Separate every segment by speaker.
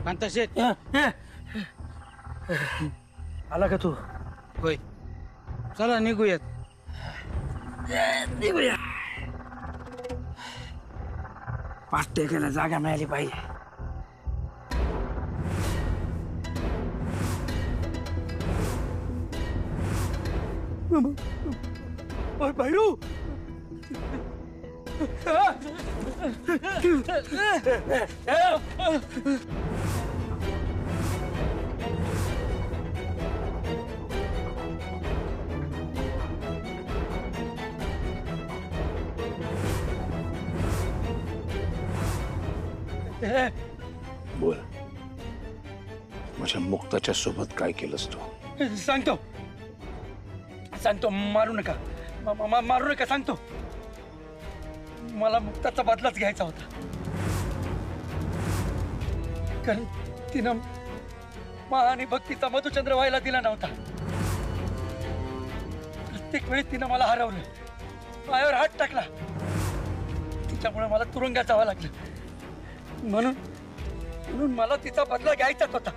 Speaker 1: कांता शेठ
Speaker 2: आला का तू?
Speaker 1: होय, चला निघूयात.
Speaker 2: निघूया. 5 टेकायला जागा मिळाली पाहिजे. भैरू
Speaker 3: बोल, माझ्या मुक्ताच्या सोबत काय केलंस तू?
Speaker 2: सांगतो सांगतो, मारू नका, मारू नका, सांगतो. मला मुक्ताचा बदलाच घ्यायचा होता, कारण तिनं मा आणि भक्तीचा मधुचंद्र व्हायला दिला नव्हता. प्रत्येक वेळी तिनं मला हरवलं, पायावर हात टाकला. तिच्यामुळे मला तुरुंगात जावं लागलं. म्हणून मला तिचा बदला घ्यायचाच होता.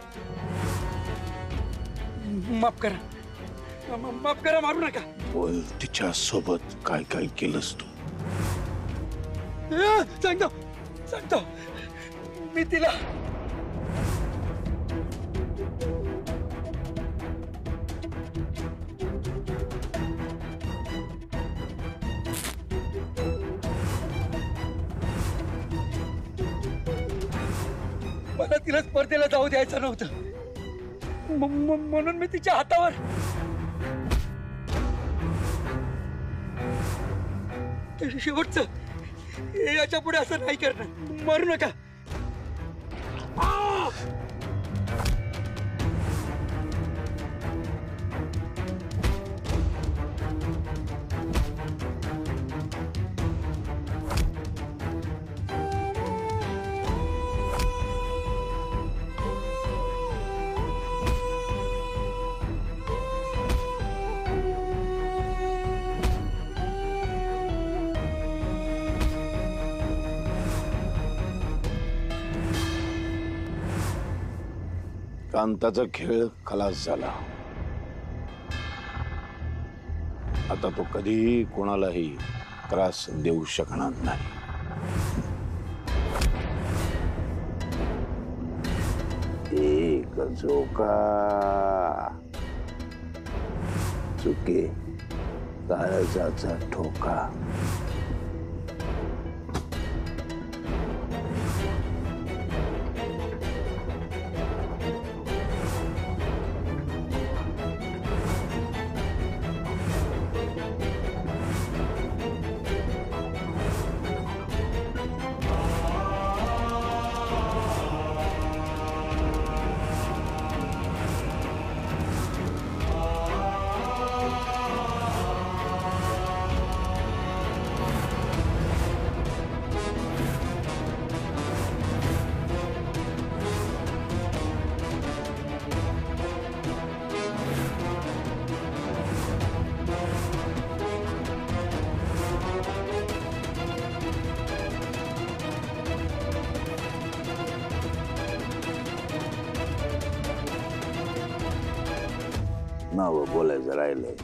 Speaker 2: माफ करा, माफ करा, मारू नका.
Speaker 3: बोल, तिच्या सोबत काय काय केलंस तू?
Speaker 2: सांगतो मी तिला मला तिला स्पर्धेला जाऊ द्यायचं नव्हतं. म्हणून मी तिच्या हातावर शेवटचं, याच्या पुढे असं नाही करणार. मारू नका.
Speaker 3: कांताचा खेळ खलास झाला. आता तो कधीही कोणालाही त्रास देऊ शकणार नाही. एक झोका चुके काळजाचा ठोका. नाव बोलायचं राहिलंय.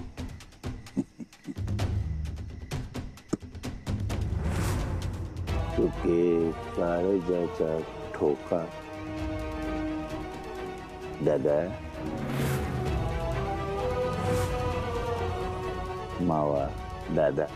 Speaker 3: चुके काळजाचा ठोका. दादा, मावा दादा.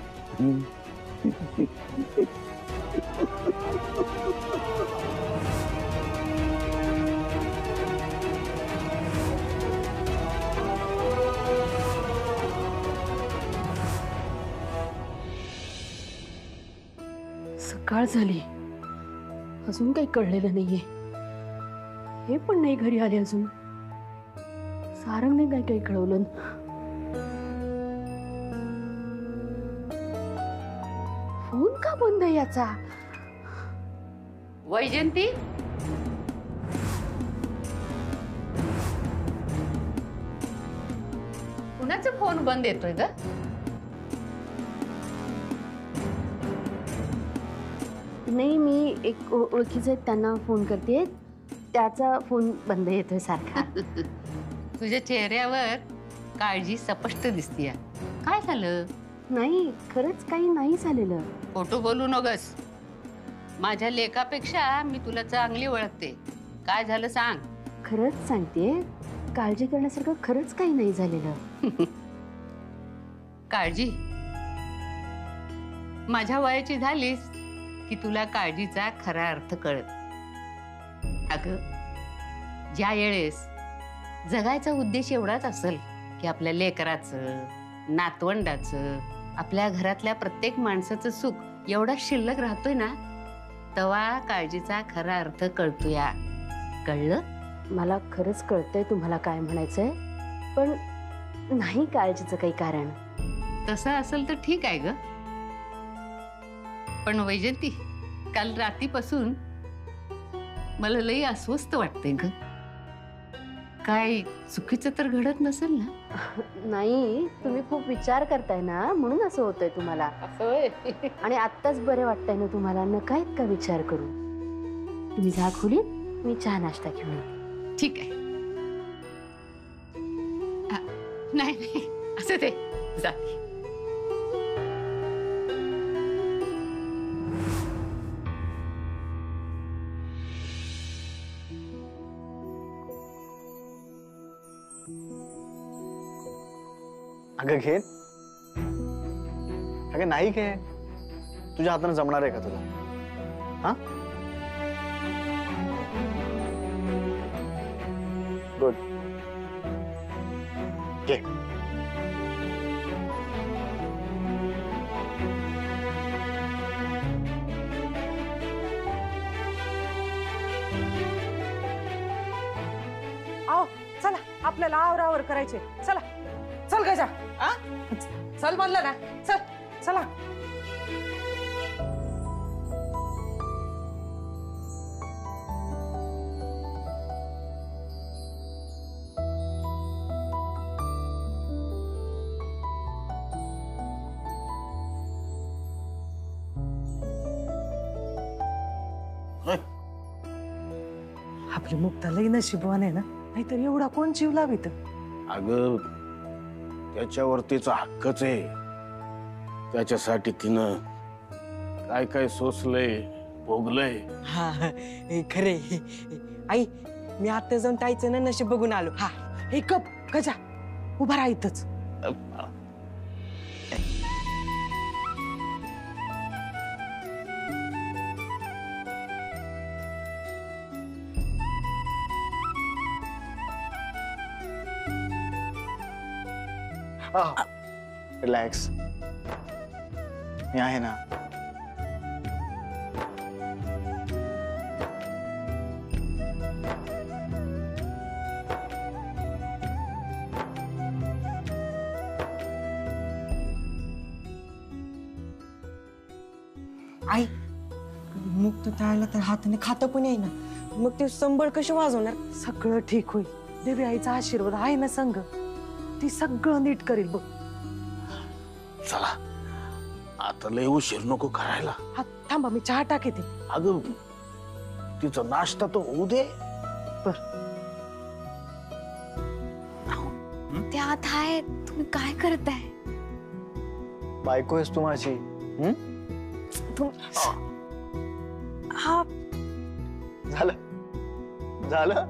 Speaker 4: सकाळ झाली, अजून काही कळलेलं नाहीये. हे पण नाही घरी आले अजून. सारंगने काय काही कळवलं. फोन का बंद आहे याचा?
Speaker 5: वैजंती, कुणाचा फोन बंद येतोय ग?
Speaker 4: नाही, मी एक ओळखीचे त्यांना फोन करते. त्याचा फोन बंद येतोय सारखा.
Speaker 5: तुझ्या चेहऱ्यावर काळजी स्पष्ट दिसतीये. काय झालं?
Speaker 4: नाही, खरंच काही नाही झालेलं.
Speaker 5: खोटं बोलू नगस. माझ्या लेकापेक्षा मी तुला चांगली ओळखते. काय झालं सांग.
Speaker 4: खरंच सांगते, काळजी करण्यासारखं खरंच काही नाही झालेलं.
Speaker 5: काळजी माझ्या वयाची झालीस की तुला काळजीचा खरा अर्थ कळत. अगं, ज्या वेळेस जगायचा उद्देश एवढाच असेल की आपल्या लेकराचं, नातवंडाचं, आपल्या घरातल्या प्रत्येक माणसाचं सुख एवढा शिल्लक राहतोय ना, तेव्हा काळजीचा खरा अर्थ कळतो. या कळलं?
Speaker 4: मला खरंच कळतंय तुम्हाला काय म्हणायचंय, पण नाही काळजीचं काही कारण.
Speaker 5: तसं असेल तर ठीक आहे ग. पण वैजंती, काल रात्रीपासून मला लई अस्वस्थ वाटतंय ग. काय चुकीचं तर घडत नसेल ना?
Speaker 4: नाही, तुम्ही खूप विचार करताय ना, म्हणून असं होतंय तुम्हाला. आणि आत्ताच बरं वाटतंय ना तुम्हाला, नका इतका विचार करू. तुम्ही जा खोलीत, मी चहा नाश्ता घेऊन येते.
Speaker 5: ठीक आहे. नाही नाही, असं ते जा.
Speaker 6: अगं घे. अगं नाही घे. तुझ्या हाताने जमणार आहे का तुला? हा, गुड. घे.
Speaker 7: आओ चला, आपल्याला आवरावर करायचे. चला चल गजा. चल म्हणलं ना, चल चला. आपली मुक्ता लई नशीबवान आहे ना, नाहीतर एवढा कोण जीव लावित.
Speaker 3: अगं, त्याच्यावर तिचा हक्कच आहे. त्याच्यासाठी तिनं काय काय सोसलंय, भोगलंय.
Speaker 7: हा खरे. आई, मी आता जाऊन ताईचं ना नशीब बघून आलो. हा, हे कप गजा, उभा राहा इथंच.
Speaker 6: रिलॅक्स, मी आहे ना.
Speaker 7: आई, मुक्त टाळलं तर हाताने खातं पण येईना, मग ते संबळ कशी वाजवणार? सगळं ठीक होईल. देवी आईचा आशीर्वाद आहे ना संग, ती सगळं नीट करेल बघ.
Speaker 3: चला, आता लय उशीर नको करायला.
Speaker 7: हा थांबा, मी चहा टाकेते.
Speaker 3: अगं, तिचा नाश्ता तर होऊ दे.
Speaker 8: ते आत आहे, तुम्ही काय करताय?
Speaker 6: बायको आहेस तू माझी.
Speaker 7: हा
Speaker 6: झालं झालं,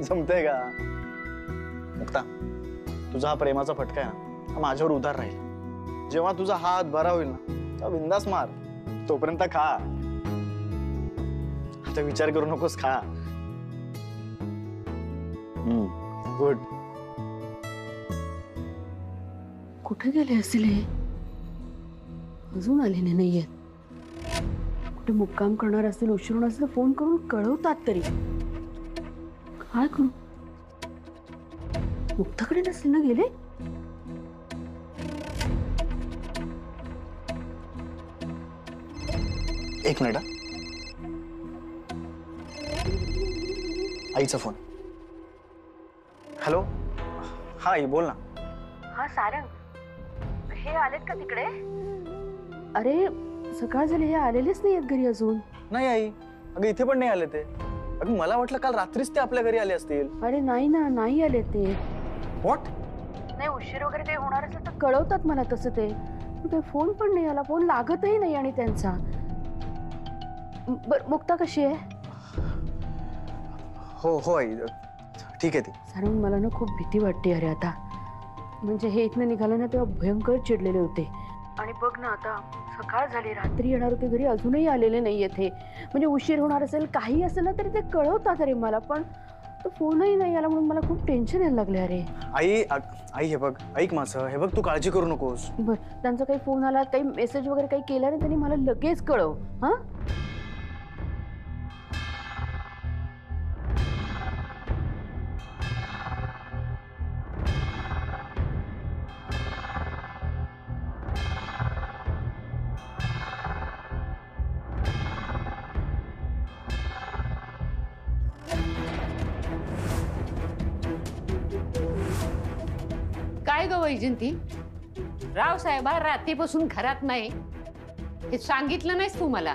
Speaker 6: जमतंय का? मुक्ता, तुझा हा प्रेमाचा फटका आहे ना, हा माझ्यावर उधार राहील. जेव्हा तुझा हात बरा होईल ना, तेव्हा बिंदास मार. तोपर्यंत खा. आता विचार करू नकोस, खा. गुड.
Speaker 4: कुठे गेले असतील हे? अजून आलेले नाहीयेत. कुठे मुक्काम करणार असतील, उशीर होणार असेल, फोन करून कळवतात तरी. काय करू? मुक्ताकडे नसतील ना गेले?
Speaker 6: एक मिनिट. आईचा फोन. हॅलो. हा आई, बोल ना.
Speaker 4: हा सारंग, हे आलेत का तिकडे? अरे सकाळ झाली, हे आलेलेच नाहीयेत घरी अजून.
Speaker 6: नाही आई, अगं इथे पण नाही आले ते. अगं मला वाटलं काल रात्रीच ते आपल्या घरी आले असतील.
Speaker 4: अरे नाही ना, नाही आले ते.
Speaker 6: व्हॉट?
Speaker 4: नाही, उशीर वगैरे काही होणार असेल तर कळवतात मला तसं ते. पण काही फोन पण नाही आला, फोन लागतही नाही आणि त्यांचा. बर, मुक्ता कशी आहे?
Speaker 6: हो हो आई, ठीक आहे ती.
Speaker 4: सारंग, मला ना खूप भीती वाटते अरे आता. म्हणजे हे इथनं निघालं ना तेव्हा भयंकर चिडलेले होते. आणि बघ ना आता सकाळ झाली, रात्री येणार होते घरी, अजूनही आलेले नाही आहेत हे. म्हणजे उशीर होणार असेल, काही असेल ना तरी ते कळवतात अरे मला. पण तो फोनही नाही आला म्हणून मला खूप टेन्शन यायला लागले अरे.
Speaker 6: आई आई हे बघ, ऐक माझं, हे बघ तू काळजी करू नकोस.
Speaker 4: बर, त्यांचा काही फोन आला, काही मेसेज वगैरे काही केला ना त्यांनी मला लगेच कळव. हा,
Speaker 5: काय ग वैजंती, रावसाहेब रात्रीपासून घरात नाही हे सांगितलं नाहीस तू मला?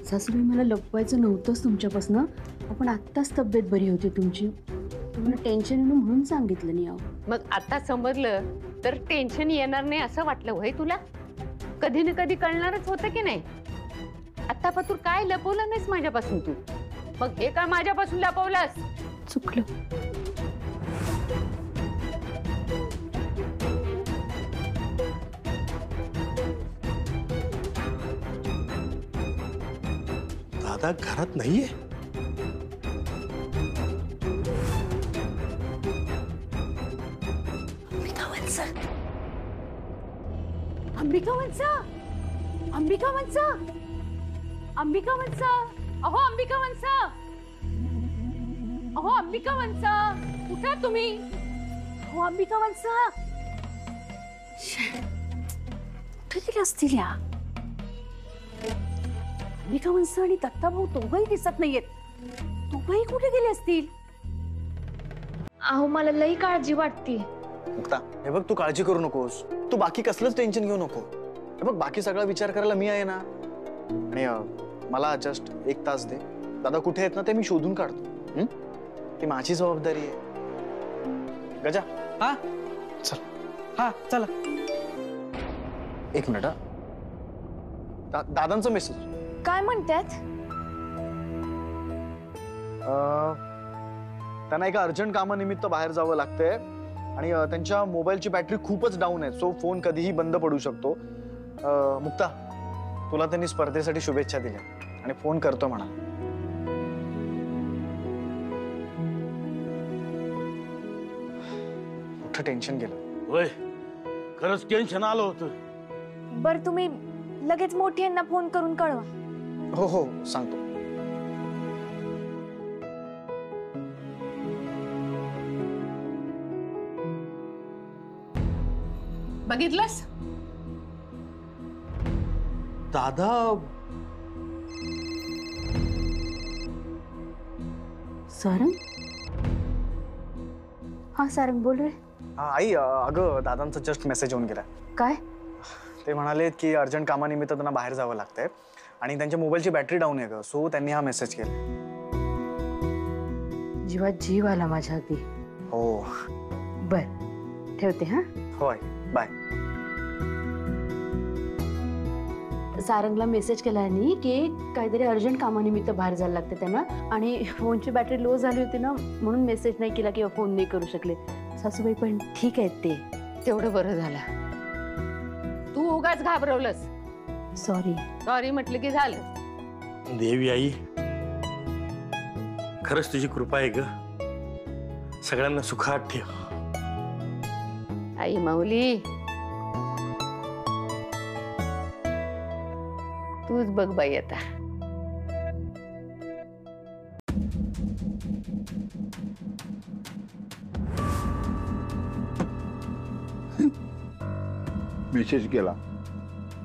Speaker 4: सासूबाई, मला लपवायचं नव्हतंच तुमच्यापासून. पण आत्ताच तब्येत बरी होती तुमची, तुम्हाला टेन्शन येणं म्हणून सांगितलं नाही. अहो,
Speaker 5: मग आता समजलं तर टेन्शन येणार नाही असं वाटलं होय तुला? कधी ना कधी कळणारच होतं की नाही? आता पण तू काय लपवलं नाहीस माझ्यापासून तू, मग हे का माझ्यापासून लपवलंस?
Speaker 4: चुकलं.
Speaker 3: दादा घरात नाहीये?
Speaker 4: अंबिका वंसा, अंबिका वंसा, अंबिका वंसा, अहो अंबिका वंसा, अहो अंबिका वंसा, कुठे आहात तुम्ही? अहो अंबिका वंसा, कुठे गेले असतील या? अंबिका वंसा आणि दत्ता भाऊ दोघंही दिसत नाहीयेत. दोघंही कुठे गेले असतील?
Speaker 8: अहो मला लई काळजी वाटते.
Speaker 6: मुक्ता, हे बघ तू काळजी करू नकोस. तू बाकी कसलंच टेन्शन घेऊ नको. हे बघ, बाकी सगळा विचार करायला मी आहे ना. आणि मला जस्ट 1 तास दे. दादा कुठे आहेत ना ते मी शोधून काढतो. ती माझी जबाबदारी आहे. गजा,
Speaker 1: हा
Speaker 6: चल.
Speaker 1: हा चला.
Speaker 6: 1 मिनिट. दादांचा मेसेज.
Speaker 8: काय म्हणतात?
Speaker 6: त्यांना एका अर्जंट कामानिमित्त बाहेर जावं लागतंय आणि त्यांच्या मोबाईलची बॅटरी खूपच डाऊन आहे, सो फोन कधीही बंद पडू शकतो. मुक्ता, तुला त्यांनी स्पर्धेसाठी शुभेच्छा दिल्या आणि फोन करतो म्हणा. मोठं टेन्शन गेलं.
Speaker 3: होय, खरंच टेन्शन आलं होतं.
Speaker 8: बर, तुम्ही लगेच मोठी यांना फोन करून कळवा.
Speaker 6: हो हो, सांगतो.
Speaker 5: बघितलंस?
Speaker 3: दादा
Speaker 4: सारंग? हा सारंग बोल रे.
Speaker 6: आई, अगं दादांचा जस्ट मेसेज येऊन गेला.
Speaker 4: काय?
Speaker 6: ते म्हणाले की अर्जंट कामानिमित्त त्यांना बाहेर जावं लागतंय आणि त्यांच्या मोबाईलची बॅटरी डाऊन आहे ग, सो त्यांनी हा मेसेज केला.
Speaker 4: जीवात जीव आला माझ्या अगदी.
Speaker 6: हो.
Speaker 4: बर, ठेवते. हा,
Speaker 6: होय, बाय.
Speaker 4: सारंगला मेसेज केला आहे की काहीतरी अर्जंट कामानिमित्त बाहेर जायला लागते त्यांना आणि फोनची बॅटरी लो झाली होती ना म्हणून मेसेज नाही केला किंवा फोन नाही करू शकले. सासूबाई पण ठीक आहेत ते.
Speaker 5: तेवढं बरं झालं. तू उगाच घाबरवलंस.
Speaker 4: सॉरी.
Speaker 5: सॉरी म्हटलं की झालं.
Speaker 3: देवी आई, खरंच तुझी कृपा आहे ग. सगळ्यांना सुखात ठेव.
Speaker 5: आई माऊली, तूच बघ बाई आता.
Speaker 3: मेसेज केला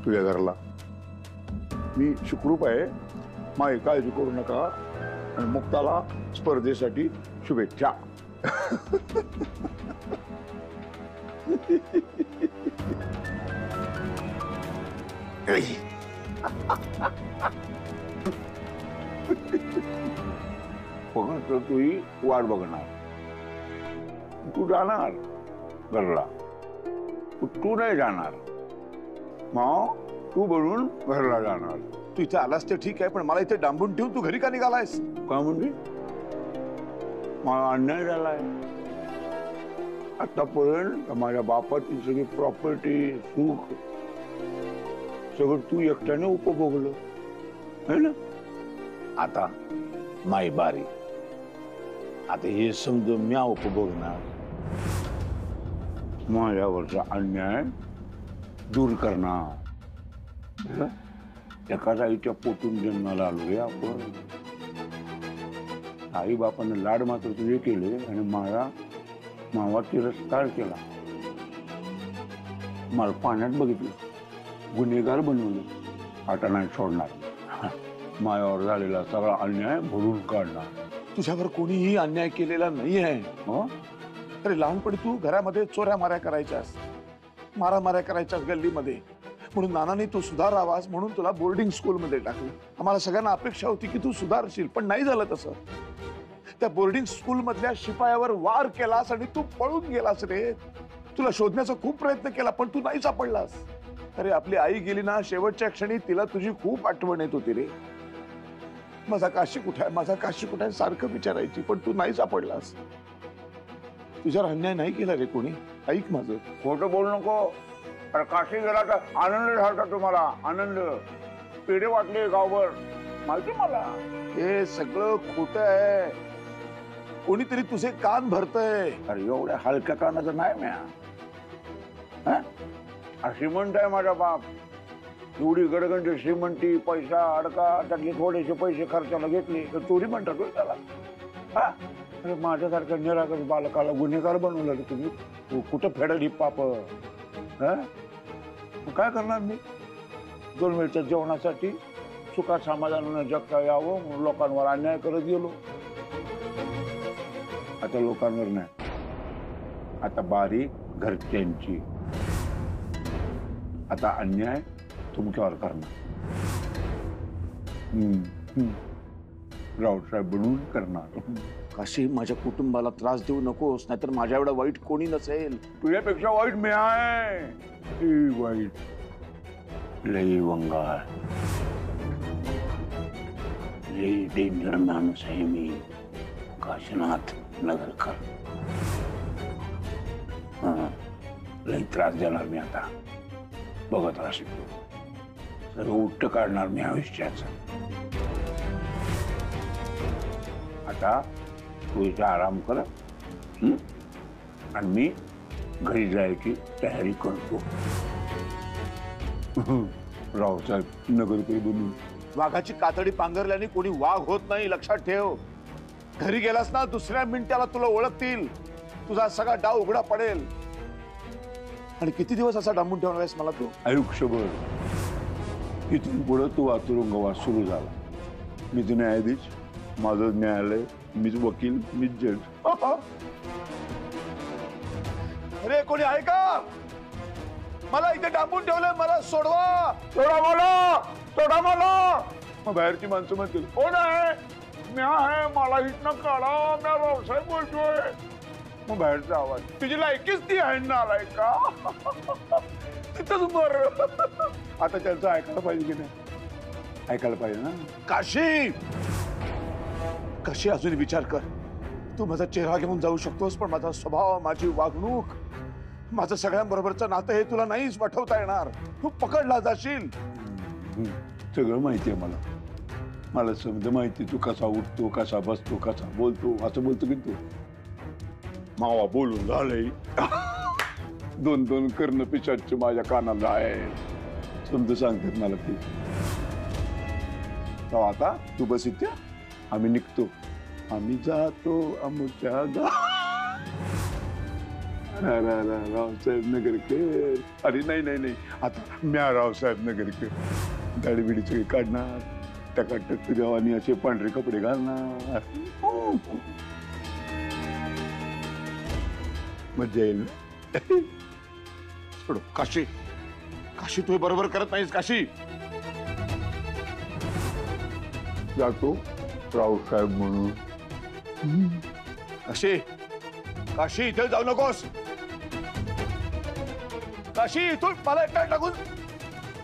Speaker 3: तुझ्या घरला, मी सुखरूप आहे, माय काळजी करू नका आणि मुक्ताला स्पर्धेसाठी शुभेच्छा. फक्त तुही वाट बघणार. तू जाणार घरला, तू नाही जाणार. मग तू बनून घरला जाणार.
Speaker 9: तू इथे आलास ते ठीक आहे, पण मला इथे डांबून ठेवून तू घरी का निघालायस?
Speaker 3: काय म्हणजे? मला अन्याय झालाय. आतापर्यंत माझ्या बापाची सगळी प्रॉपर्टी, सुख सगळं तू एकट्याने उपभोगलं है ना.
Speaker 9: आता माई बारी. आता हे समज म्या उपभोगणार.
Speaker 3: माझ्यावरचा अन्याय दूर करणार. एका आईच्या पोटून जन्माला आलो रे आपण. आई बापानं लाड मात्र तुझे केले आणि माझा मावा तिरस्कार केला. मला पाण्यात बघितलं, गुन्हेगार बनवलं. आता नाही सोडणार. मायावर झालेला सगळा अन्याय भरून काढणार.
Speaker 9: तुझ्यावर कोणीही अन्याय केलेला नाही आहे. अरे लहानपणी तू घरामध्ये चोऱ्या माऱ्या करायच्यास, मारामाऱ्या करायच्यास गल्लीमध्ये, म्हणून नानाने तू सुधारावास म्हणून तुला बोर्डिंग स्कूलमध्ये टाकलं. आम्हाला सगळ्यांना अपेक्षा होती की तू सुधारशील, पण नाही झालं तसं. त्या बोर्डिंग स्कूल मधल्या शिपायावर वार केलास आणि तू पळून गेलास रे. तुला शोधण्याचा खूप प्रयत्न केला, पण तू नाही सापडलास. अरे आपली आई गेली ना, शेवटच्या क्षणी तिला तुझी खूप आठवण येत होती रे. माझा काशी कुठे आहे, माझा काशी कुठे आहे सारखं विचारायची, पण तू नाही सापडलास. तुझ्यावर अन्याय नाही केला रे कोणी. ऐक माझं.
Speaker 3: खोटं बोलू नको. अरे काशी गेला तर आनंद झाला तुम्हाला. आनंद पेढे वाटले गावभर, माहिती मला.
Speaker 9: हे सगळं खोटं आहे. कोणीतरी तुझे कान भरतय.
Speaker 3: अरे एवढ्या हलक्या कानाचं नाही म्या. श्रीमंत आहे माझा बाप. एवढी गडगंज श्रीमंती, पैसा अडका, त्यातले थोडेसे पैसे खर्चाला घेतले तर चोरी म्हणतात त्याला. अरे माझ्यासारख्या निरागस बालकाला गुन्हेगार बनवलं तुम्ही. कुठं फेडल ही पाप. काय करणार मी? 2 वेळच्या जेवणासाठी सुखा समाधानानं जगता यावं म्हणून लोकांवर अन्याय करत गेलो. आता लोकांवर नाही, आता बारी घरच्यांची. आता अन्याय तुमच्यावर करणार. रावसाहेब बनून करणार.
Speaker 9: काशी माझ्या कुटुंबाला त्रास देऊ नकोस, नाहीतर माझ्या एवढं वाईट कोणी नसेल.
Speaker 3: तुझ्यापेक्षा वाईट मी आहे. वाईट लई वंगाळ, लई डेंजर माणूस आहे मी. काशीनाथ नगरकर. लई त्रास देणार मी आता. बघत राहशील. सर्व उट्ट काढणार मी आयुष्याचं. आता तू इथे आराम कर आणि मी घरी जायची तयारी करतो. रावसाहेब नगरकर बनून.
Speaker 9: वाघाची कातडी पांघरल्याने कोणी वाघ होत नाही, लक्षात ठेव. घरी गेलास ना, दुसऱ्या मिनिटाला तुला ओळखतील. तुझा सगळा डाव उघडा पडेल. आणि किती दिवस असा डांबून ठेवणार आहेस मला तू?
Speaker 3: आयुष्यभर. इथून पुढे तू तुरुंगवास सुरू झाला. मीच न्यायाधीश, माझं न्यायालय, मीच वकील, मीच जज.
Speaker 9: अरे कोणी आहे का? मला इथे डांबून ठेवलंय, मला सोडवा.
Speaker 3: सोडा मला, सोडा मला. मग बाहेरची माणसं म्हणतील कोण आहे? मी आहे, मला इथनं काढा, मी रावसाहेब बोलतोय. मग बाहेरचा आवाज, तुझी लायकीच ती आहे ना लायका. तिथंच बरं. आता त्यांचं ऐकायला पाहिजे की नाही? ऐकायला पाहिजे ना.
Speaker 9: काशी, काशी अजून विचार कर. तू माझा चेहरा घेऊन जाऊ शकतोस, पण माझा स्वभाव, माझी वागणूक, माझं सगळ्यांबरोबरचं नातं हे तुला नाहीच पाठवता येणार. तू पकडला जाशील.
Speaker 3: सगळं माहिती आहे मला. मला समजा माहिती तू कसा उठतो, कसा बसतो, कसा बोलतो. असं बोलतो की तू मावा बोलून झालंय. 2-2 कर्ण पिशाचे माझ्या कानाला आहे. समजा सांगतात मला ते. आता तू बस इथे, आम्ही निघतो. आम्ही जातो आमच्या रावसाहेब नगरकर. अरे नाही नाही नाही, आता म्या रावसाहेब नगरकर. दाढी बिडी सगळी काढणार, टकाटक तुझ्यावानी असे पांढरे कपडे घालणार. मजा येईल.
Speaker 9: काशी, काशी तू हे बरोबर करत नाहीस काशी.
Speaker 3: जातो रावसाहेब म्हणून.
Speaker 9: काशी काशी इथे जाऊ नकोस. काशी इथून मला एकटा टाकून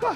Speaker 9: का